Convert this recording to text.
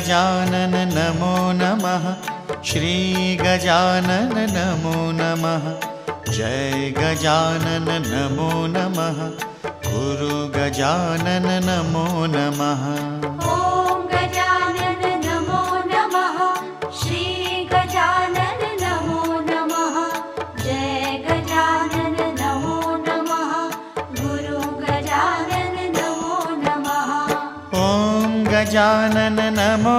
गजानन नमो नमः। श्री गजानन नमो नमः। जय गजानन नमो नमः। गुरु गजानन नमो नमः। ॐ गजानन नमो नमः। श्री गजानन नमो नमः। जय गजानन नमो नमः। गुरु गजानन नमो नमः। ॐ गजानन नमो